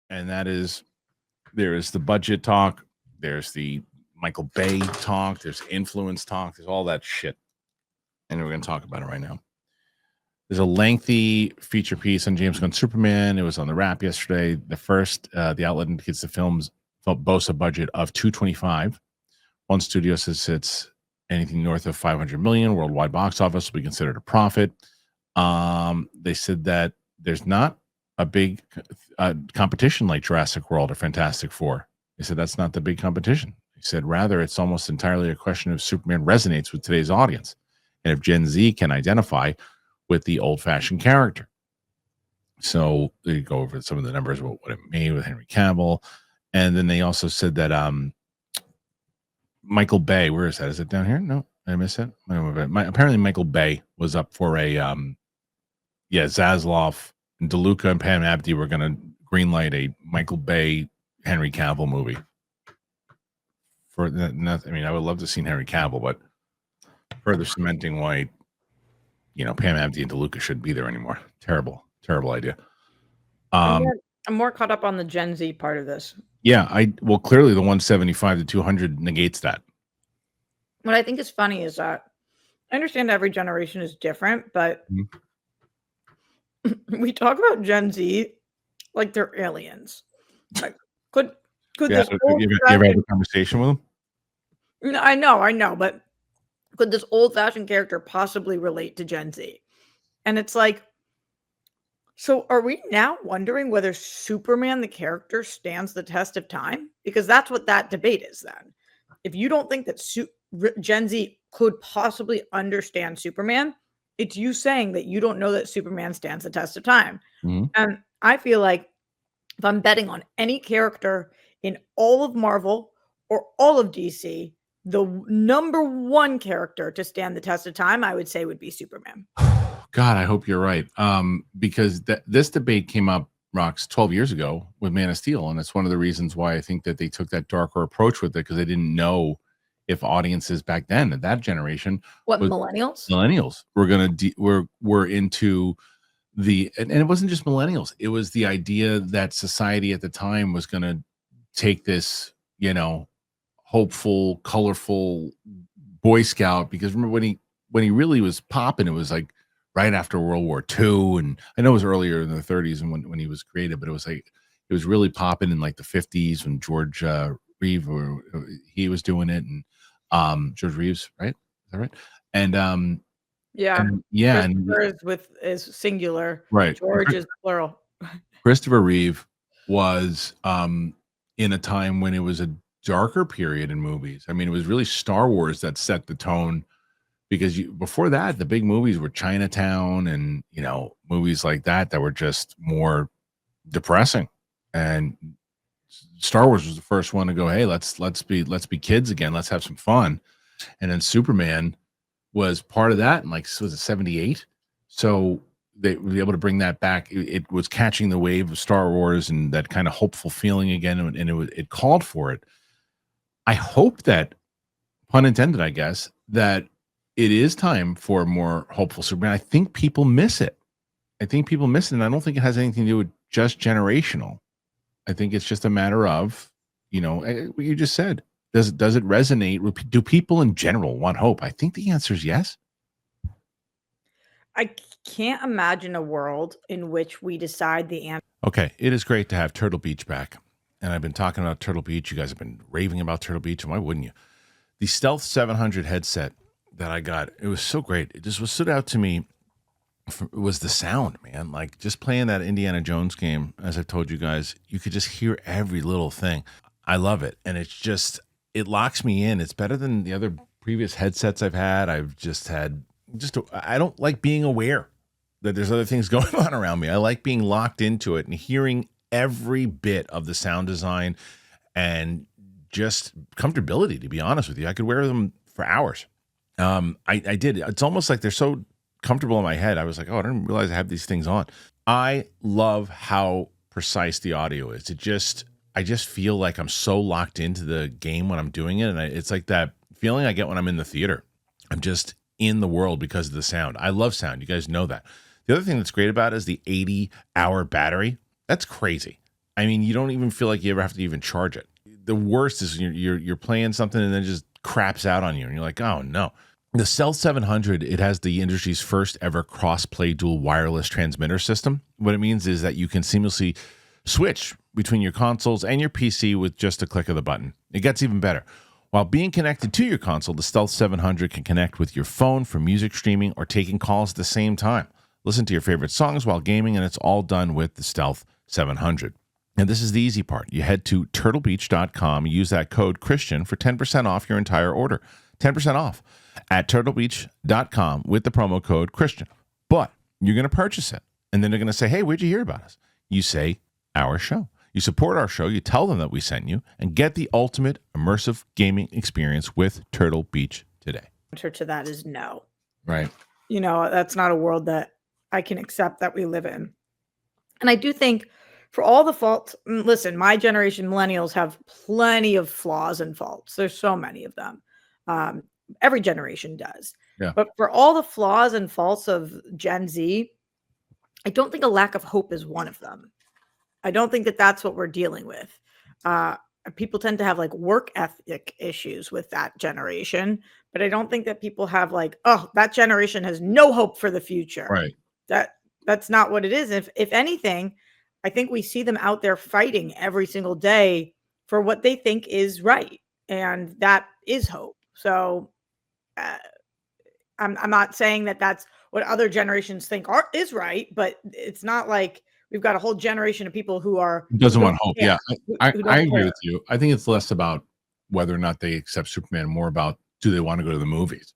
and that is there is the budget talk, there's the Michael Bay talk, there's influence talk, there's all that shit, and we're going to talk about it right now. There's a lengthy feature piece on James Gunn Superman. It was on the Wrap yesterday. The outlet indicates the film's boasts a budget of $225. One studio says it's anything north of $500 million. Worldwide box office will be considered a profit. They said that there's not a big competition like Jurassic World or Fantastic Four. They said that's not the big competition. They said rather it's almost entirely a question of Superman resonates with today's audience, and if Gen Z can identify with the old-fashioned character. So they go over some of the numbers about what it made with Henry Cavill, and then they also said that Michael Bay, where is that? Is it down here? No, did I miss it? Apparently Michael Bay was up for a Zaslav and DeLuca and Pam Abdi were going to greenlight a Michael Bay Henry Cavill movie. For nothing, I mean, I would love to see Henry Cavill, but further cementing why Pam Abdi and DeLuca shouldn't be there anymore. Terrible idea. I'm more caught up on the Gen Z part of this. Yeah, clearly the 175 to 200 negates that. What I think is funny is that I understand every generation is different, but we talk about Gen Z like they're aliens. Like, could this you ever had a conversation with them? I know, but could this old-fashioned character possibly relate to Gen Z? And it's like, so are we now wondering whether Superman the character stands the test of time? Because that's what that debate is then. If you don't think that Gen Z could possibly understand Superman, it's you saying that you don't know that Superman stands the test of time. Mm-hmm. And I feel like if I'm betting on any character in all of Marvel or all of DC, the number one character to stand the test of time, I would say, would be Superman. God, I hope you're right. Because this debate came up, Rox, 12 years ago with Man of Steel. And it's one of the reasons why I think that they took that darker approach with it, because they didn't know if audiences back then, at that generation, millennials were into the, and it wasn't just millennials. It was the idea that society at the time was going to take this, hopeful, colorful Boy Scout. Because remember when he really was popping, it was like right after World War II, and I know it was earlier in the 30s and when he was created, but it was really popping in like the 50s when George Reeves, he was doing it, and George Reeves, right? Is that right? And Christopher is singular, right? George is plural. Christopher Reeve was in a time when it was a darker period in movies. I mean, it was really Star Wars that set the tone, because before that, the big movies were Chinatown and movies like that were just more depressing. And Star Wars was the first one to go, hey, let's be kids again, let's have some fun. And then Superman was part of that, and was it 78? So they were able to bring that back. It was catching the wave of Star Wars and that kind of hopeful feeling again, and it called for it. I hope that, pun intended, I guess, that it is time for a more hopeful Superman. I think people miss it. And I don't think it has anything to do with just generational. I think it's just a matter of, what you just said. Does it resonate? Do people in general want hope? I think the answer is yes. I can't imagine a world in which we decide the answer. Okay, it is great to have Turtle Beach back. And I've been talking about Turtle Beach. You guys have been raving about Turtle Beach, and why wouldn't you? The Stealth 700 headset that I got, it was so great. It just stood out to me was the sound, man. Like just playing that Indiana Jones game, as I've told you guys, you could just hear every little thing. I love it. And it locks me in. It's better than the other previous headsets I've had. I don't like being aware that there's other things going on around me. I like being locked into it and hearing every bit of the sound design and just comfortability, to be honest with you. I could wear them for hours. I did. It's almost like they're so comfortable in my head. I was like, oh, I didn't realize I have these things on. I love how precise the audio is. I just feel like I'm so locked into the game when I'm doing it. And it's like that feeling I get when I'm in the theater. I'm just in the world because of the sound. I love sound. You guys know that. The other thing that's great about it is the 80-hour battery. That's crazy. I mean, you don't even feel like you ever have to even charge it. The worst is you're playing something and then it just craps out on you, and you're like, oh no. The Stealth 700, it has the industry's first ever cross-play dual wireless transmitter system. What it means is that you can seamlessly switch between your consoles and your PC with just a click of the button. It gets even better. While being connected to your console, the Stealth 700 can connect with your phone for music streaming or taking calls at the same time. Listen to your favorite songs while gaming, and it's all done with the Stealth 700. And this is the easy part. You head to turtlebeach.com, use that code Kristian for 10% off your entire order. 10% off at turtlebeach.com with the promo code Kristian. But you're going to purchase it, and then they're going to say, hey, where'd you hear about us? You say, our show. You support our show, you tell them that we sent you, and get the ultimate immersive gaming experience with Turtle Beach today. Answer to that is no. Right. You know, that's not a world that I can accept that we live in. And I do think for all the faults, listen, my generation, millennials, have plenty of flaws and faults. There's so many of them. Every generation does. Yeah. But for all the flaws and faults of Gen Z, I don't think a lack of hope is one of them. I don't think that that's what we're dealing with. People tend to have like work ethic issues with that generation, but I don't think that people have like, oh, that generation has no hope for the future. Right. That's not what it is. If anything, I think we see them out there fighting every single day for what they think is right, and that is hope. So I'm not saying that that's what other generations think is right, but it's not like we've got a whole generation of people who are doesn't want hope. Yeah, I agree with you. I think it's less about whether or not they accept Superman, more about do they want to go to the movies.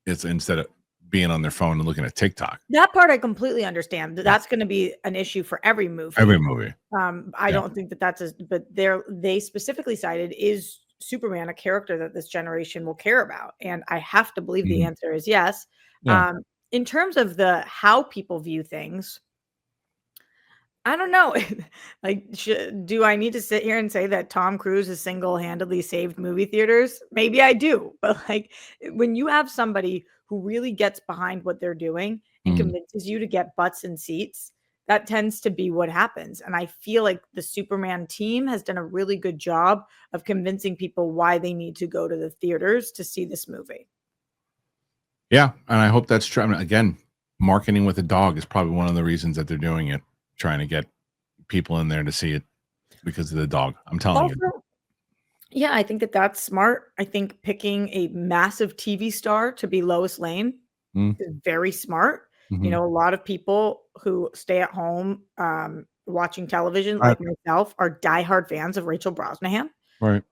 It's instead of being on their phone and looking at TikTok. That part I completely understand. That's going to be an issue for every movie. Every movie. I don't think that that's but they specifically cited, is Superman a character that this generation will care about? And I have to believe the answer is yes. Yeah. In terms of how people view things, I don't know. Like, do I need to sit here and say that Tom Cruise has single-handedly saved movie theaters? Maybe I do. But like, when you have somebody who really gets behind what they're doing and convinces you to get butts in seats, that tends to be what happens. And I feel like the Superman team has done a really good job of convincing people why they need to go to the theaters to see this movie. Yeah, and I hope that's true. I mean, again, marketing with a dog is probably one of the reasons that they're doing it, trying to get people in there to see it because of the dog. I'm telling you. Yeah, I think that that's smart. I think picking a massive TV star to be Lois Lane is very smart. You know, a lot of people who stay at home watching television, like myself, are diehard fans of Rachel Brosnahan. Right.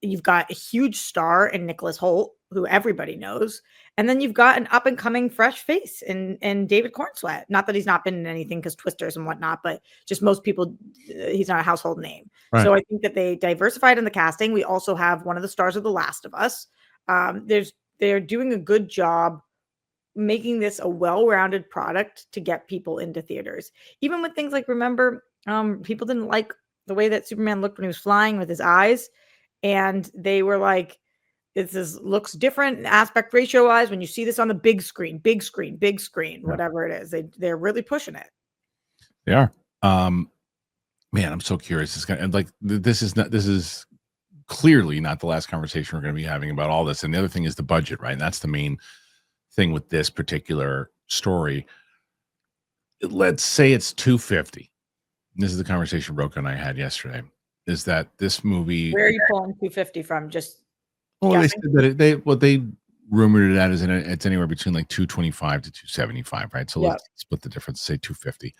You've got a huge star in Nicholas Hoult, who everybody knows. And then you've got an up and coming fresh face in David Cornsweet. Not that he's not been in anything because Twisters and whatnot, but just most people, he's not a household name. Right. So I think that they diversified in the casting. We also have one of the stars of The Last of Us. They're doing a good job making this a well-rounded product to get people into theaters. Even with things like, remember, people didn't like the way that Superman looked when he was flying with his eyes. And they were like, looks different aspect ratio wise when you see this on the big screen, whatever it is. They're really pushing it. They are. Man, I'm so curious. This is clearly not the last conversation we're going to be having about all this. And the other thing is the budget, right? And that's the main thing with this particular story. Let's say it's $250. This is the conversation Roka and I had yesterday. Is that this movie? Where are you pulling $250 from? Just well, they said that they rumored it as it's anywhere between like $225 to $275, right? So let's split the difference. Say $250.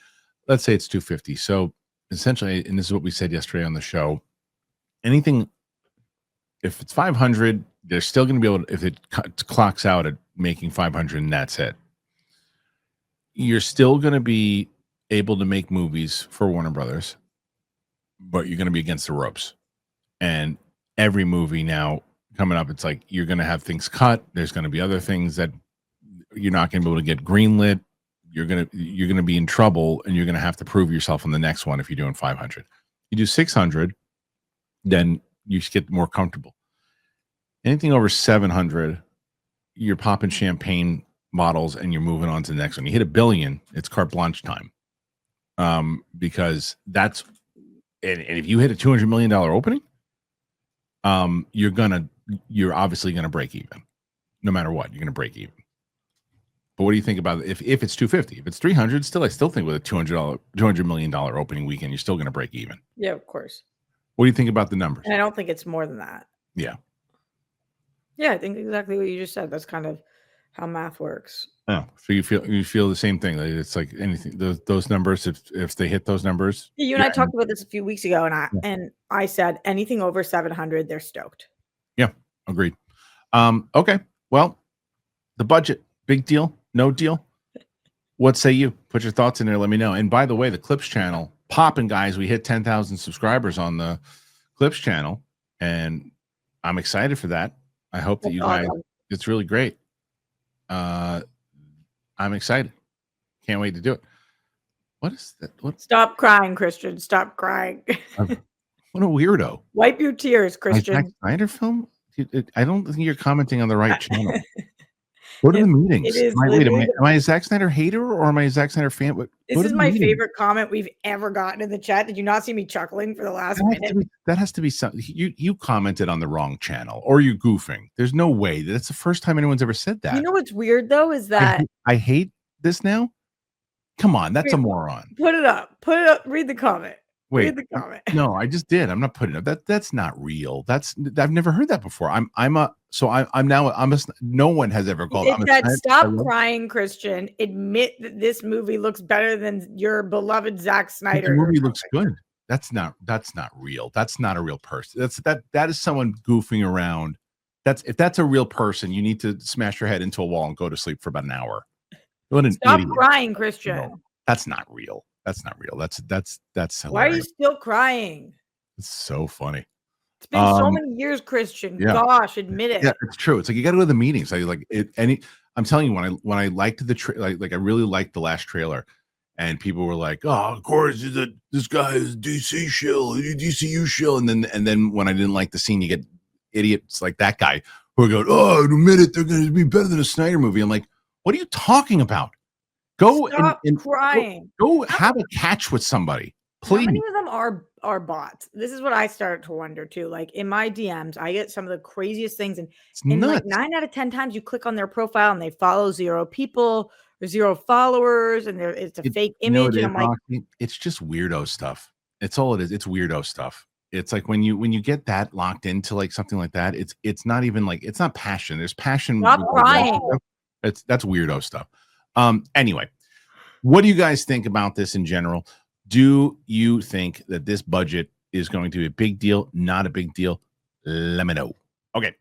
Let's say it's $250. So essentially, and this is what we said yesterday on the show. Anything, if it's $500, they're still going to be able to. If it clocks out at making $500, and that's it, you're still going to be able to make movies for Warner Brothers, but you're going to be against the ropes. And every movie now coming up, it's like you're going to have things cut. There's going to be other things that you're not going to be able to get greenlit. You're going to be in trouble, and you're going to have to prove yourself on the next one if you're doing 500. You do 600, then you get more comfortable. Anything over 700, you're popping champagne bottles and you're moving on to the next one. You hit $1 billion, it's carte blanche time. Because and if you hit a $200 million opening, you're obviously gonna break even. No matter what, you're gonna break even. But what do you think about if it's 250? If it's 300, I still think with a $200 million opening weekend, you're still gonna break even. Yeah, of course. What do you think about the numbers? And I don't think it's more than that. Yeah. Yeah, I think exactly what you just said. That's kind of how math works. Oh, so you feel the same thing? Like it's like anything those numbers. If they hit those numbers, You and I talked about this a few weeks ago, and I said anything over 700, they're stoked. Yeah, agreed. Okay, well, the budget, big deal, no deal. What say you? Put your thoughts in there. Let me know. And by the way, the Clips channel popping, guys. We hit 10,000 subscribers on the Clips channel, and I'm excited for that. I hope that you guys. It's really great. I'm excited. Can't wait to do it. What is that? What? Stop crying, Kristian. Stop crying. What a weirdo. Wipe your tears, Kristian. Zack Snyder film? I don't think you're commenting on the right channel. Go to the meetings. Am I a Zack Snyder hater or am I a Zack Snyder fan? This is my favorite comment we've ever gotten in the chat. Did you not see me chuckling for the last minute? That has to be something. You commented on the wrong channel or you're goofing. There's no way. That's the first time anyone's ever said that. You know what's weird though is that I hate this now. Come on, that's a moron. Put it up. Put it up. Read the comment. Wait, read the comment. No, I just did. I'm not putting it up. That's not real. I've never heard that before. No one has ever called. Stop crying, Kristian. Admit that this movie looks better than your beloved Zack Snyder. The movie looks good. That's not real. That's not a real person. That is someone goofing around. If that's a real person, you need to smash your head into a wall and go to sleep for about an hour. Stop crying, Kristian. No, that's not real. That's not real. That's hilarious. Why are you still crying? It's so funny. It's been so many years, Kristian. Yeah. Gosh, admit it. Yeah, it's true. It's like you got to go to the meetings. I'm telling you, when I liked the I really liked the last trailer, and people were like, "Oh, of course, this guy is DC shill, DCU shill," and then when I didn't like the scene, you get idiots like that guy who are going, "Oh, admit it, they're going to be better than a Snyder movie." I'm like, what are you talking about? Go Stop crying. Go have a catch with somebody, please. How many of them are bots? This is what I started to wonder too. Like in my DMs, I get some of the craziest things, and like 9 out of 10 times you click on their profile and they follow 0 people or 0 followers, and it's a fake image. And I'm like, it's just weirdo stuff. It's all it is. It's weirdo stuff. It's like when you get that locked into like something like that, it's not even like, it's not passion. There's passion. Stop crying. That's weirdo stuff. Anyway, what do you guys think about this in general? Do you think that this budget is going to be a big deal? Not a big deal? Let me know. Okay.